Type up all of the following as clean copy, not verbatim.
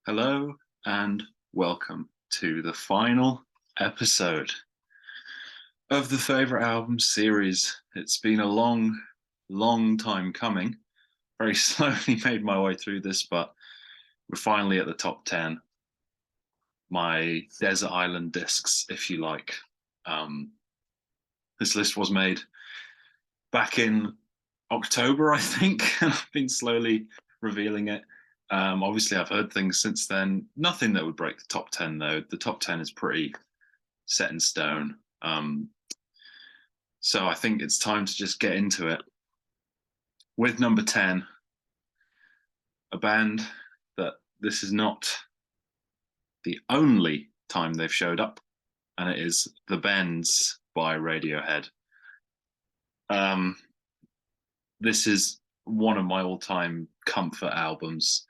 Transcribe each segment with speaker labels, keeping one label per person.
Speaker 1: Hello and welcome to the final episode of the Favorite Album series. It's been a long time coming. Very slowly made my way through this, but we're finally at the top 10. My desert island discs, if you like. This list was made back in October, I think, and I've been slowly revealing it. Obviously, I've heard things since then. Nothing that would break the top 10, though. The top 10 is pretty set in stone. So I think it's time to just get into it. With number 10, a band that this is not the only time they've showed up, and it is The Bends by Radiohead. This is one of my all-time comfort albums.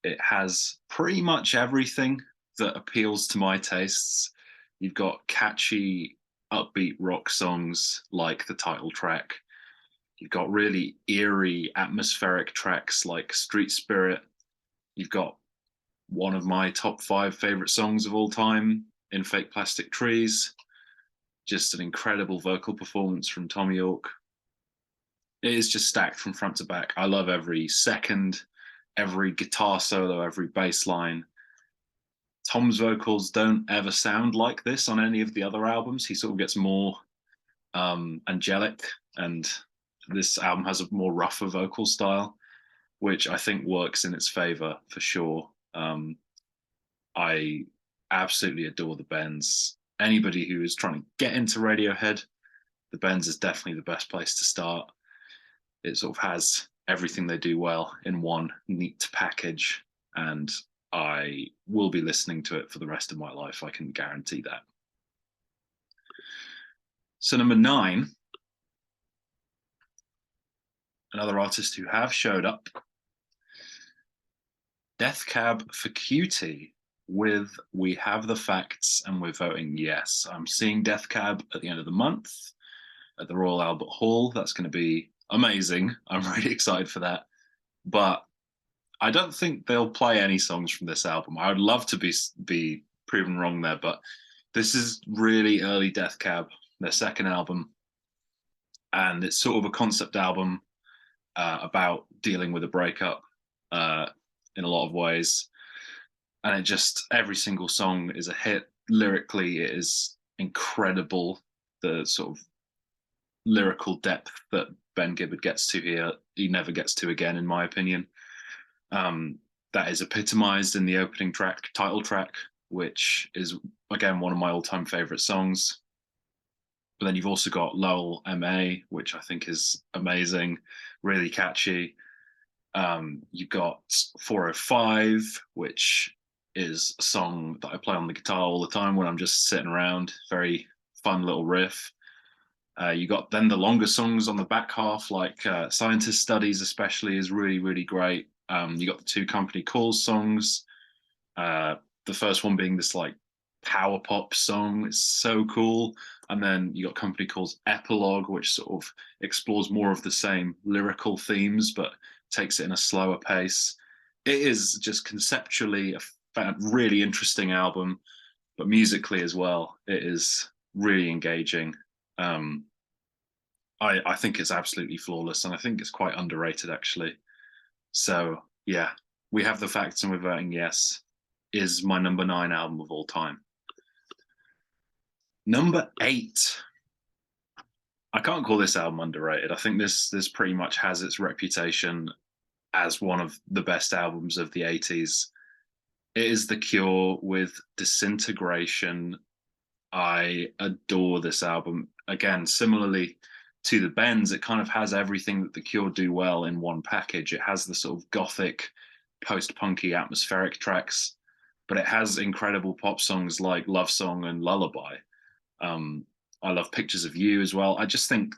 Speaker 1: It has pretty much everything that appeals to my tastes. You've got catchy, upbeat rock songs like the title track. You've got really eerie, atmospheric tracks like Street Spirit. You've got one of my top 5 favorite songs of all time in Fake Plastic Trees. Just an incredible vocal performance from Tom York. It is just stacked from front to back. I love every second, every guitar solo, every bass line. Tom's vocals don't ever sound like this on any of the other albums. He sort of gets more angelic, and this album has a more rougher vocal style, which I think works in its favor for sure. I absolutely adore the Bends. Anybody who is trying to get into Radiohead, the Bends is definitely the best place to start. It sort of has everything they do well in one neat package, and I will be listening to it for the rest of my life. I can guarantee that. So number 9, another artist who have showed up, Cab For Cutie with We Have the Facts and We're Voting Yes. I'm seeing Cab at the end of the month at the Royal Albert Hall. That's going to be amazing. I'm really excited for that. But I don't think they'll play any songs from this album. I would love to be proven wrong there, but this is really early Cab, their second album. And it's sort of a concept album about dealing with a breakup in a lot of ways. And it just, every single song is a hit. Lyrically, it is incredible. The sort of lyrical depth that Ben Gibbard gets to here, he never gets to again, in my opinion. That is epitomized in the opening track, title track, which is, again, one of my all-time favorite songs. But then you've also got Lowell M.A., which I think is amazing, really catchy. You've got 405, which is a song that I play on the guitar all the time when I'm just sitting around. Very fun little riff. You got then the longer songs on the back half, like Scientist Studies especially is really great. You got the 2 Company Calls songs. The first one being this like power pop song. It's so cool. And then you got Company Calls Epilogue, which sort of explores more of the same lyrical themes, but takes it in a slower pace. It is just conceptually a really interesting album, but musically as well, it is really engaging. I think it's absolutely flawless, and I think it's quite underrated, actually. So, yeah, We Have the Facts and We're Voting Yes is my number 9 album of all time. Number 8. I can't call this album underrated. I think this pretty much has its reputation as one of the best albums of the 80s. It is The Cure with Disintegration. I adore this album. Again, similarly to the Bends, it kind of has everything that the Cure do well in one package. It has the sort of gothic, post-punky atmospheric tracks, but it has incredible pop songs like Love Song and Lullaby. I love Pictures of You as well. I just think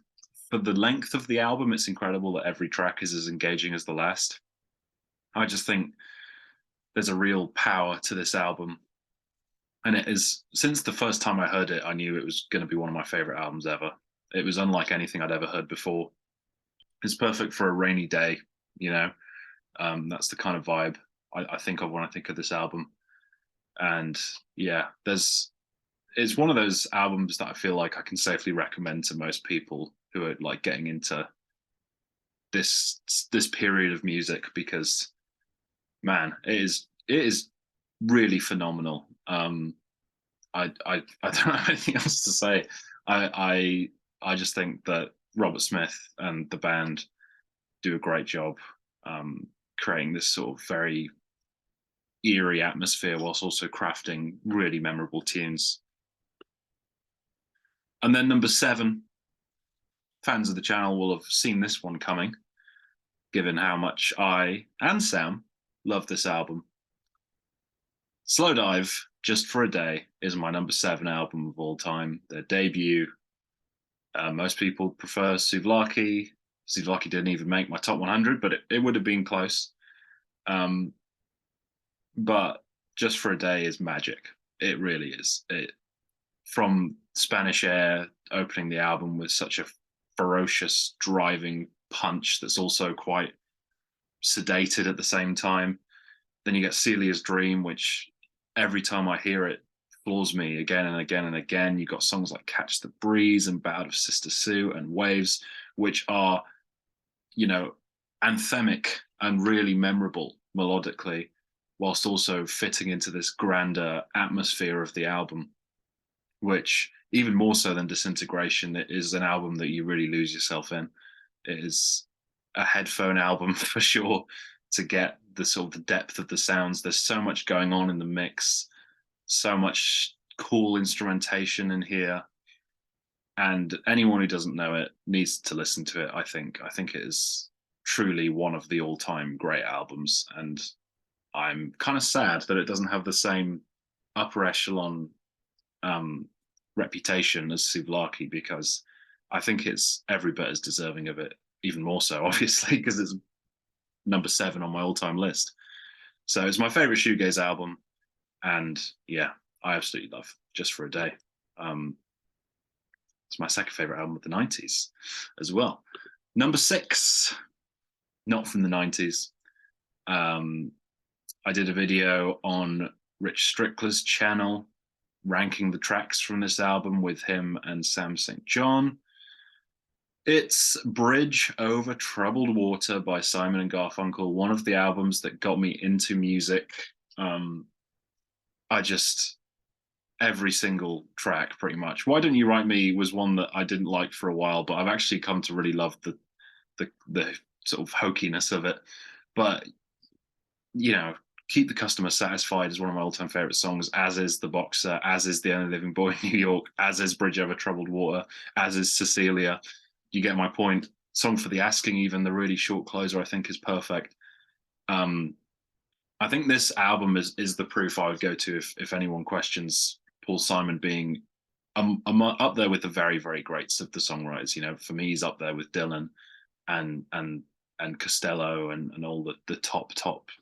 Speaker 1: for the length of the album, it's incredible that every track is as engaging as the last. I just think there's a real power to this album. And it is, since the first time I heard it, I knew it was going to be one of my favorite albums ever. It was unlike anything I'd ever heard before. It's perfect for a rainy day, you know. That's the kind of vibe I think of when I think of this album. And yeah, it's one of those albums that I feel like I can safely recommend to most people who are like getting into this period of music, because man, it is really phenomenal. I don't have anything else to say. I just think that Robert Smith and the band do a great job creating this sort of very eerie atmosphere whilst also crafting really memorable tunes. And then number 7, fans of the channel will have seen this one coming, given how much I and Sam love this album. Slowdive, Just for a Day, is my number 7 album of all time. Their debut. Most people prefer Souvlaki. Souvlaki didn't even make my top 100, but it would have been close. But Just for a Day is magic. It really is. From Spanish Air opening the album with such a ferocious driving punch that's also quite sedated at the same time. Then you get Celia's Dream, which every time I hear it floors me again and again and again. You got songs like Catch the Breeze and Ballad of Sister Sue and Waves, which are, anthemic and really memorable melodically, whilst also fitting into this grander atmosphere of the album, which even more so than Disintegration, it is an album that you really lose yourself in. It is a headphone album for sure to get the sort of the depth of the sounds. There's so much going on in the mix, so much cool instrumentation in here. And anyone who doesn't know it needs to listen to it, I think. I think it is truly one of the all-time great albums. And I'm kind of sad that it doesn't have the same upper echelon reputation as Souvlaki, because I think it's every bit as deserving of it, even more so, obviously, because it's number 7 on my all-time list. So it's my favorite shoegaze album, and yeah, I absolutely love Just for a Day. It's my second favorite album of the 90s as well. Number 6, not from the 90s. I did a video on Rich Strickler's channel ranking the tracks from this album with him and Sam St. John. It's Bridge Over Troubled Water by Simon and Garfunkel, one of the albums that got me into music. Every single track pretty much. Why Don't You Write Me was one that I didn't like for a while, but I've actually come to really love the sort of hokiness of it. But Keep the Customer Satisfied is one of my all-time favorite songs, as is The Boxer, as is The Only Living Boy in New York, as is Bridge Over Troubled Water, as is Cecilia. You get my point. Song for the Asking, even the really short closer, I think is perfect. I think this album is the proof I would go to if anyone questions Paul Simon being up there with the very, very greats of the songwriters. For me, he's up there with Dylan and Costello and all the top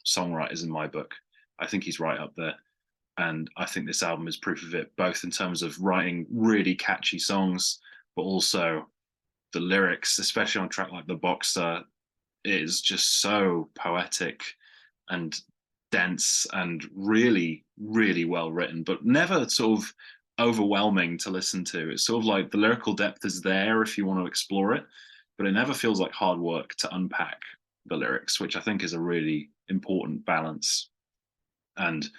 Speaker 1: songwriters in my book. I think he's right up there. And I think this album is proof of it, both in terms of writing really catchy songs, but also the lyrics, especially on a track like The Boxer, is just so poetic and dense and really, really well written, but never sort of overwhelming to listen to. It's sort of like the lyrical depth is there if you want to explore it, but it never feels like hard work to unpack the lyrics, which I think is a really important balance. And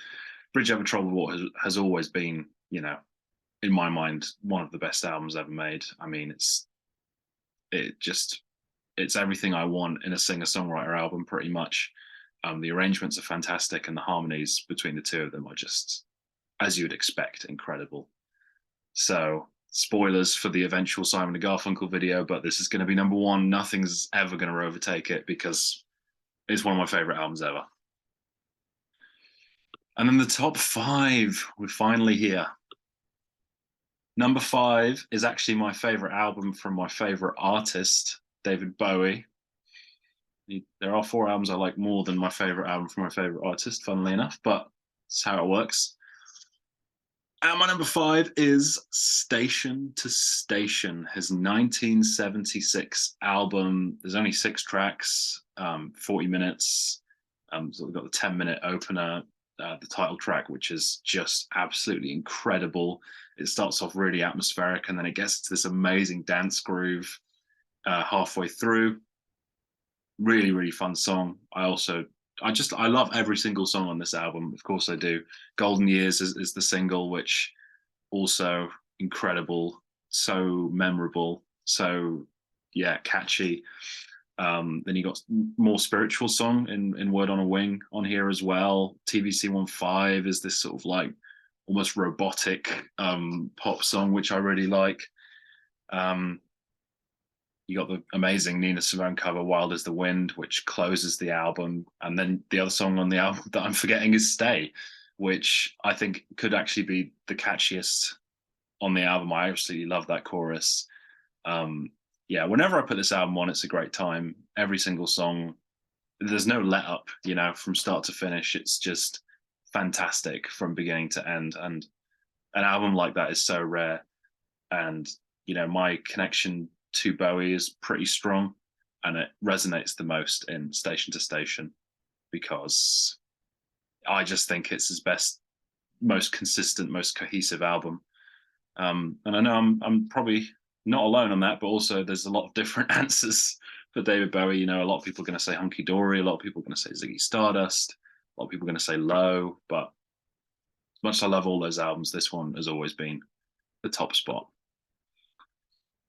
Speaker 1: Bridge Over Troubled Water has always been, in my mind, one of the best albums ever made. I mean, it's everything I want in a singer-songwriter album, pretty much. The arrangements are fantastic, and the harmonies between the two of them are just, as you would expect, incredible. So, spoilers for the eventual Simon and Garfunkel video, but this is going to be number 1. Nothing's ever going to overtake it, because it's one of my favorite albums ever. And then the top 5, we're finally here. Number 5 is actually my favorite album from my favorite artist, David Bowie. There are 4 albums I like more than my favorite album from my favorite artist, funnily enough, but that's how it works. And my number 5 is Station to Station, his 1976 album. There's only 6 tracks, 40 minutes. So we've got the 10-minute opener, the title track, which is just absolutely incredible. It starts off really atmospheric, and then it gets to this amazing dance groove halfway through. Really, really fun song. I love every single song on this album. Of course I do. Golden Years is the single, which also incredible, so memorable, so yeah, catchy. Then you got more spiritual song in Word on a Wing on here as well. TVC15 is this sort of like almost robotic pop song, which I really like. You got the amazing Nina Simone cover, Wild as the Wind, which closes the album. And then the other song on the album that I'm forgetting is Stay, which I think could actually be the catchiest on the album. I absolutely love that chorus. Yeah, whenever I put this album on, it's a great time. Every single song, there's no let up, from start to finish. It's just fantastic from beginning to end. And an album like that is so rare. And, my connection to Bowie is pretty strong, and it resonates the most in Station to Station, because I just think it's his best, most consistent, most cohesive album. And I know I'm probably not alone on that, but also there's a lot of different answers for David Bowie. A lot of people are going to say Hunky Dory, a lot of people are going to say Ziggy Stardust, a lot of people are going to say Low, but as much as I love all those albums, this one has always been the top spot.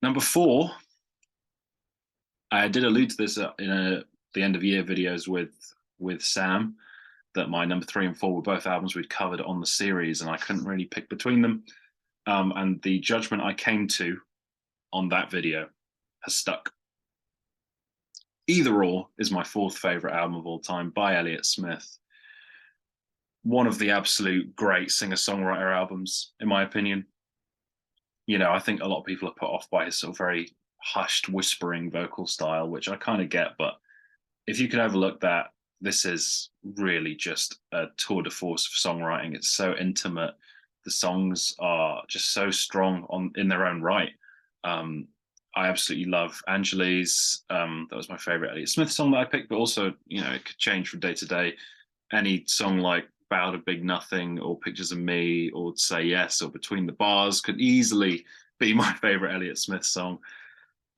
Speaker 1: Number 4, I did allude to this in the end of year videos with Sam, that my number 3 and 4 were both albums we'd covered on the series, and I couldn't really pick between them. And the judgment I came to on that video has stuck. Either Or is my 4th favorite album of all time by Elliot Smith. One of the absolute great singer-songwriter albums, in my opinion. I think a lot of people are put off by his sort of very hushed, whispering vocal style, which I kind of get. But if you could overlook that, this is really just a tour de force of songwriting. It's so intimate. The songs are just so strong in their own right. I absolutely love Angeles. That was my favorite Elliot Smith song that I picked, but also, it could change from day to day. Any song like Bow to Big Nothing or Pictures of Me or Say Yes or Between the Bars could easily be my favorite Elliot Smith song.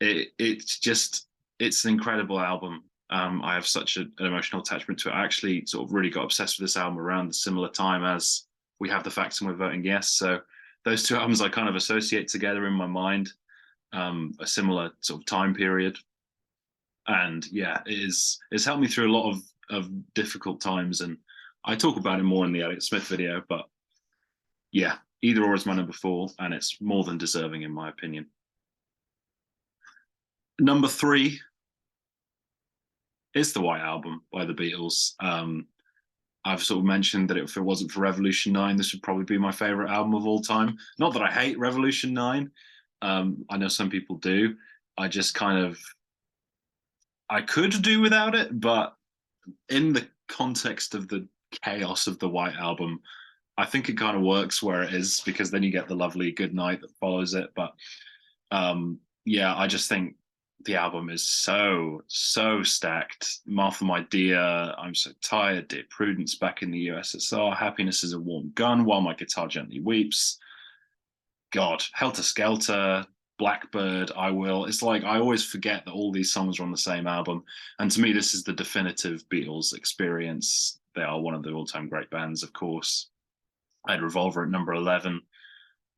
Speaker 1: It's an incredible album. I have such an emotional attachment to it. I actually sort of really got obsessed with this album around the similar time as We Have the Facts and We're Voting Yes. So those two albums I kind of associate together in my mind, a similar sort of time period. And yeah, it's helped me through a lot of difficult times. And I talk about it more in the Elliot Smith video, but yeah, Either Or is my number 4, and it's more than deserving in my opinion. Number 3 is the White Album by the Beatles. I've sort of mentioned that if it wasn't for Revolution 9, this would probably be my favorite album of all time. Not that I hate Revolution 9. I know some people do. I just I could do without it, but in the context of the chaos of the White Album, I think it kind of works where it is, because then you get the lovely Good Night that follows it. But yeah, I just think the album is so stacked. Martha, My Dear, I'm So Tired, Dear Prudence, Back in the USSR, Happiness is a Warm Gun, While My Guitar Gently Weeps, God, Helter Skelter, Blackbird, I Will. It's like I always forget that all these songs are on the same album. And to me, this is the definitive Beatles experience. They are one of the all-time great bands, of course. I had Revolver at number 11.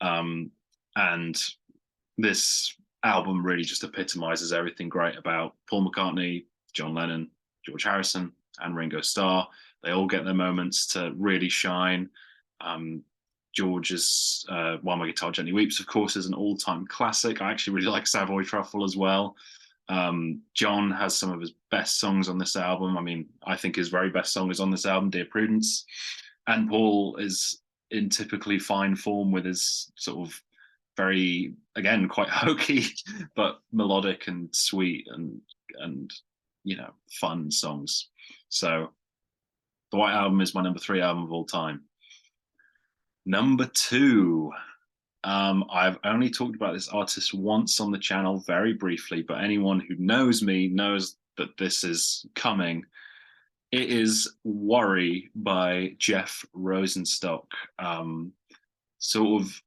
Speaker 1: And this album really just epitomizes everything great about Paul McCartney, John Lennon, George Harrison, and Ringo Starr. They all get their moments to really shine. George's While My Guitar Gently Weeps, of course, is an all-time classic. I actually really like Savoy Truffle as well. John has some of his best songs on this album. I mean, I think his very best song is on this album, Dear Prudence. And Paul is in typically fine form with his sort of very, again, quite hokey, but melodic and sweet and fun songs. So the White Album is my number 3 album of all time. Number 2, I've only talked about this artist once on the channel, very briefly, but anyone who knows me knows that this is coming. It is Worry by Jeff Rosenstock. Sort of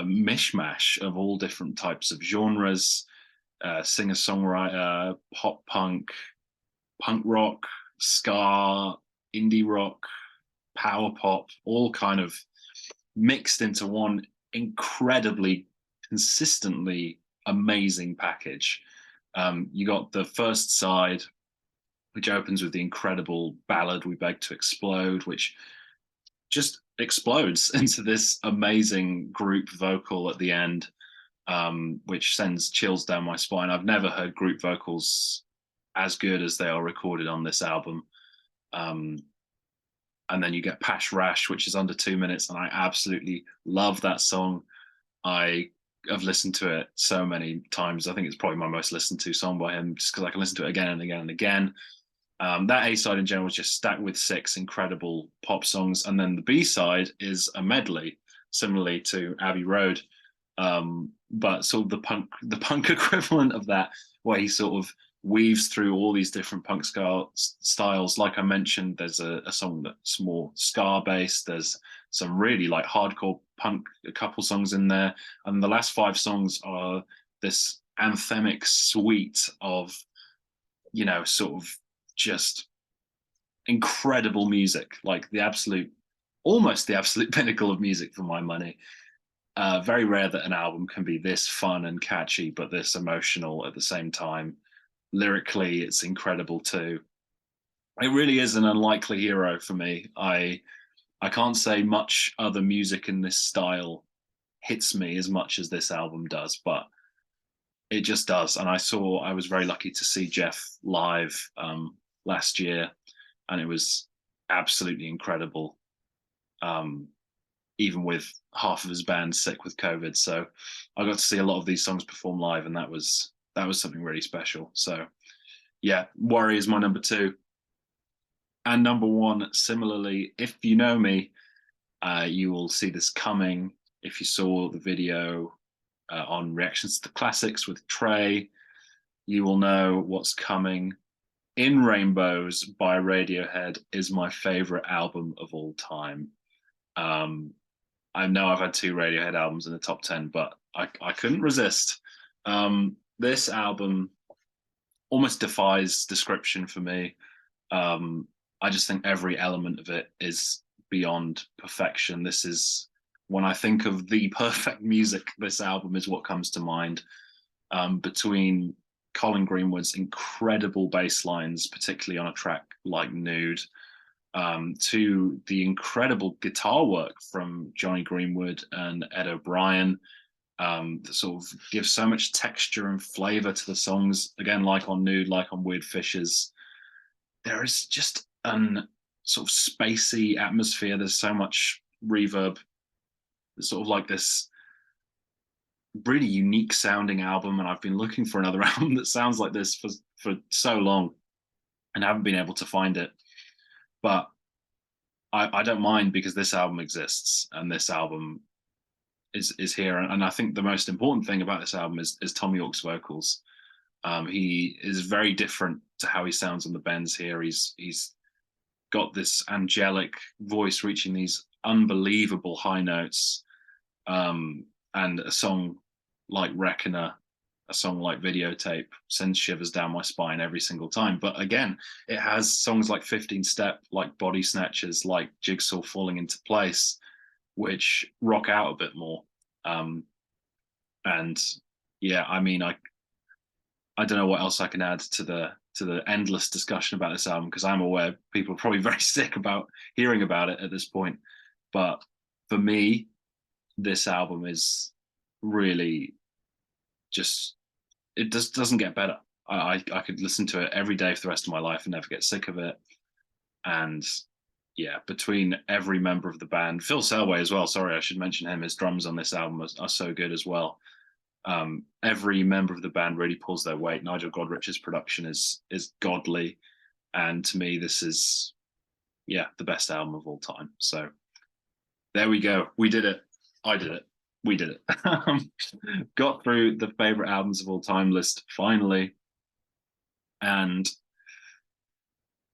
Speaker 1: mishmash of all different types of genres, singer-songwriter, pop punk, punk rock, ska, indie rock, power pop, all kind of mixed into one incredibly consistently amazing package. You got the first side, which opens with the incredible ballad We Beg to Explode, which just explodes into this amazing group vocal at the end, which sends chills down my spine. I've never heard group vocals as good as they are recorded on this album. And then you get Pash Rash, which is under 2 minutes, and I absolutely love that song. I have listened to it so many times. I think it's probably my most listened to song by him, just because I can listen to it again and again and again. That A side in general is just stacked with 6 incredible pop songs, and then the B side is a medley, similarly to Abbey Road, but sort of the punk equivalent of that, where he sort of weaves through all these different punk styles. Like I mentioned, there's a song that's more ska based. There's some really like hardcore punk, a couple songs in there, and the last 5 songs are this anthemic suite of, you know, sort of just incredible music, like almost the absolute pinnacle of music for my money. Very rare that an album can be this fun and catchy, but this emotional at the same time. Lyrically, it's incredible too. It really is an unlikely hero for me. I can't say much other music in this style hits me as much as this album does, but it just does. And I was very lucky to see Jeff live last year, and it was absolutely incredible. Even with half of his band sick with COVID, so I got to see a lot of these songs perform live, and that was something really special. So yeah, Worry is my number 2. And number 1, similarly, if you know me, you will see this coming. If you saw the video on Reactions to the Classics with Trey, you will know what's coming. In Rainbows by Radiohead is my favorite album of all time. I know I've had 2 Radiohead albums in the top 10, but I couldn't resist. This album almost defies description for me. I just think every element of it is beyond perfection. This is, when I think of the perfect music, this album is what comes to mind. Between Colin Greenwood's incredible bass lines, particularly on a track like Nude, to the incredible guitar work from Jonny Greenwood and Ed O'Brien, that sort of gives so much texture and flavor to the songs. Again, like on Nude, like on Weird Fishes, there is just an sort of spacey atmosphere. There's so much reverb. It's sort of like this really unique sounding album, and I've been looking for another album that sounds like this for so long and haven't been able to find it. But I don't mind, because this album exists, and this album is here. And I think the most important thing about this album is Thom Yorke's vocals. He is very different to how he sounds on the Bends here. He's got this angelic voice reaching these unbelievable high notes. And a song like Reckoner, a song like Videotape sends shivers down my spine every single time. But again, it has songs like 15 Step, like Body Snatchers, like Jigsaw Falling Into Place, which rock out a bit more. And yeah, I mean, I don't know what else I can add to the endless discussion about this album, because I'm aware people are probably very sick about hearing about it at this point. But for me, this album is really just, it just doesn't get better. I could listen to it every day for the rest of my life and never get sick of it. And yeah, between every member of the band, Phil Selway as well, sorry, I should mention him, his drums on this album are so good as well. Every member of the band really pulls their weight. Nigel Godrich's production is godly, and to me this is the best album of all time. So there we go, we did it. I did it. We did it. Got through the favorite albums of all time list finally. And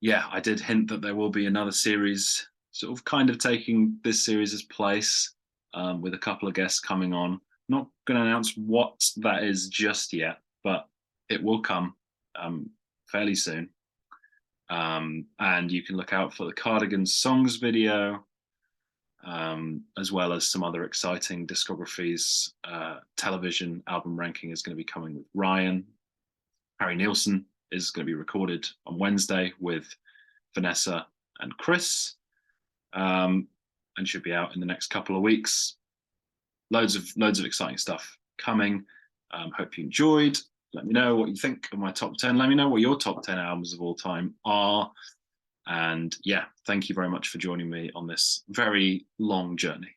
Speaker 1: yeah, I did hint that there will be another series, sort of kind of taking this series' place, with a couple of guests coming on. Not going to announce what that is just yet, but it will come fairly soon. And you can look out for the Cardigans songs video, as well as some other exciting discographies. Television album ranking is going to be coming with Ryan. Harry Nilsson is going to be recorded on Wednesday with Vanessa and Chris, and should be out in the next couple of weeks. Loads of exciting stuff coming. Hope you enjoyed. Let me know what you think of my top 10. Let me know what your top 10 albums of all time are. And yeah, thank you very much for joining me on this very long journey.